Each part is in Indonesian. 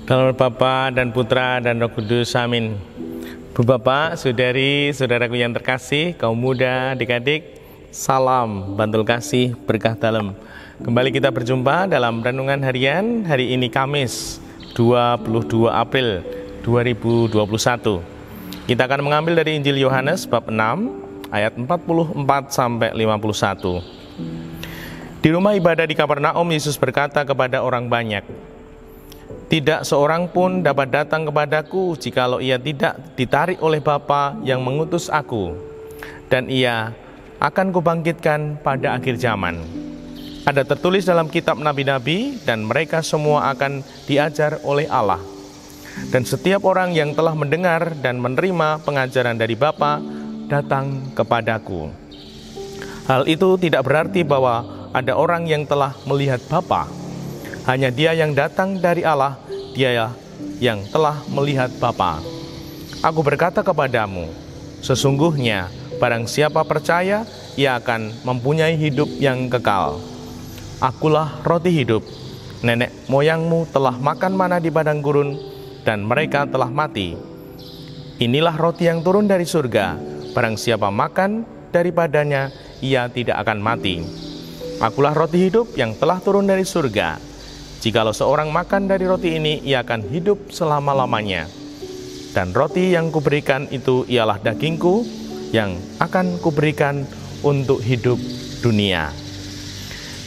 Dalam nama Bapa dan Putra dan Roh Kudus, amin. Bu Bapak, Saudari, Saudaraku yang terkasih, kaum muda, adik-adik, salam bantul kasih berkah dalam. Kembali kita berjumpa dalam renungan harian hari ini Kamis 22 April 2021. Kita akan mengambil dari Injil Yohanes bab 6 ayat 44 sampai 51. Di rumah ibadah di Kapernaum, Yesus berkata kepada orang banyak, "Tidak seorang pun dapat datang kepadaku jikalau ia tidak ditarik oleh Bapa yang mengutus aku, dan ia akan kubangkitkan pada akhir zaman. Ada tertulis dalam kitab nabi-nabi, dan mereka semua akan diajar oleh Allah. Dan setiap orang yang telah mendengar dan menerima pengajaran dari Bapa datang kepadaku." Hal itu tidak berarti bahwa ada orang yang telah melihat Bapa. Hanya dia yang datang dari Allah, dia yang telah melihat Bapa. Aku berkata kepadamu, sesungguhnya barang siapa percaya, ia akan mempunyai hidup yang kekal. Akulah roti hidup. Nenek moyangmu telah makan mana di padang gurun, dan mereka telah mati. Inilah roti yang turun dari surga. Barang siapa makan daripadanya, ia tidak akan mati. Akulah roti hidup yang telah turun dari surga. Jikalau seorang makan dari roti ini, ia akan hidup selama-lamanya. Dan roti yang kuberikan itu ialah dagingku yang akan kuberikan untuk hidup dunia.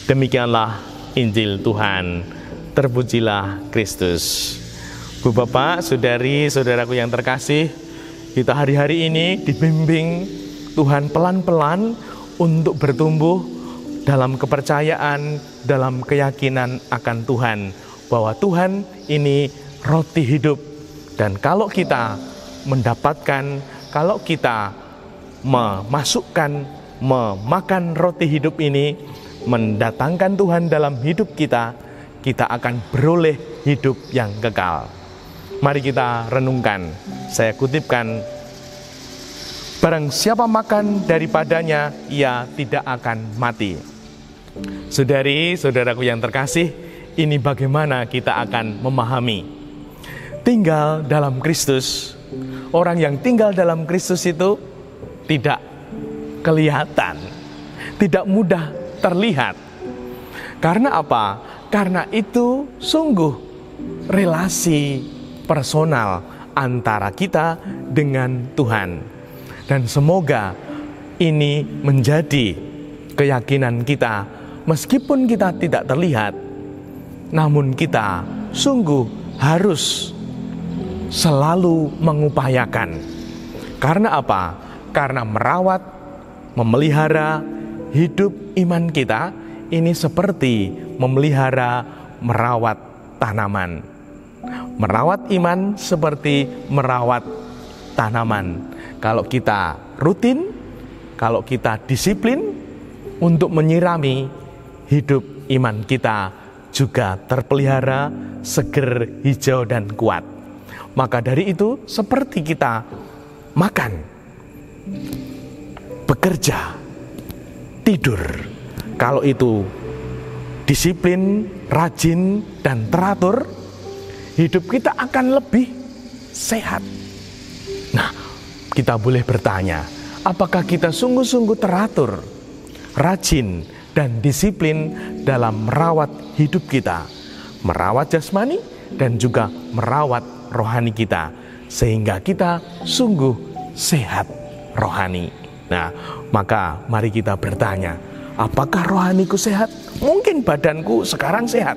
Demikianlah Injil Tuhan. Terpujilah Kristus. Bu Bapak, Saudari, Saudaraku yang terkasih, kita hari-hari ini dibimbing Tuhan pelan-pelan untuk bertumbuh dalam kepercayaan, dalam keyakinan akan Tuhan, bahwa Tuhan ini roti hidup. Dan kalau kita mendapatkan, kalau kita memakan roti hidup ini, mendatangkan Tuhan dalam hidup kita, kita akan beroleh hidup yang kekal. Mari kita renungkan. Saya kutipkan, barang siapa makan daripadanya, ia tidak akan mati. Saudari, saudaraku yang terkasih, ini bagaimana kita akan memahami tinggal dalam Kristus. Orang yang tinggal dalam Kristus itu tidak kelihatan, tidak mudah terlihat. Karena apa? Karena itu sungguh relasi personal antara kita dengan Tuhan. Dan semoga ini menjadi keyakinan kita. Meskipun kita tidak terlihat, namun kita sungguh harus selalu mengupayakan. Karena apa? Karena merawat, memelihara hidup iman kita ini seperti merawat tanaman. Merawat iman seperti merawat tanaman. Kalau kita rutin, kalau kita disiplin untuk menyirami, hidup iman kita juga terpelihara, seger, hijau, dan kuat. Maka dari itu, seperti kita makan, bekerja, tidur, kalau itu disiplin, rajin, dan teratur, hidup kita akan lebih sehat. Nah, kita boleh bertanya, apakah kita sungguh-sungguh teratur, rajin, dan disiplin dalam merawat hidup kita, merawat jasmani dan juga merawat rohani kita, sehingga kita sungguh sehat rohani. Nah, maka mari kita bertanya, apakah rohaniku sehat? Mungkin badanku sekarang sehat.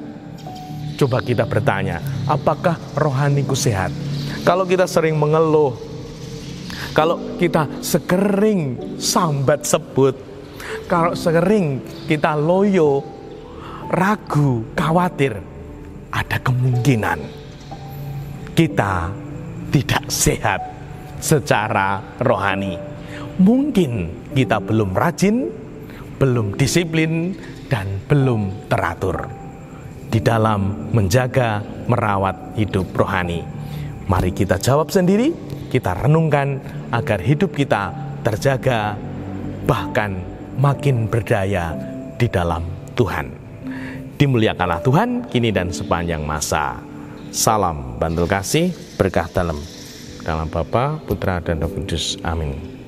Coba kita bertanya, apakah rohaniku sehat? Kalau kita sering mengeluh, kalau kita sering sambat sebut, kalau sering kita loyo, ragu, khawatir, ada kemungkinan kita tidak sehat secara rohani. Mungkin kita belum rajin, belum disiplin, dan belum teratur di dalam menjaga, merawat hidup rohani. Mari kita jawab sendiri, kita renungkan agar hidup kita terjaga, bahkan makin berdaya di dalam Tuhan. Dimuliakanlah Tuhan kini dan sepanjang masa. salam, bantul kasih, berkah dalam. Dalam Bapa, Putra, dan Roh Kudus. Amin.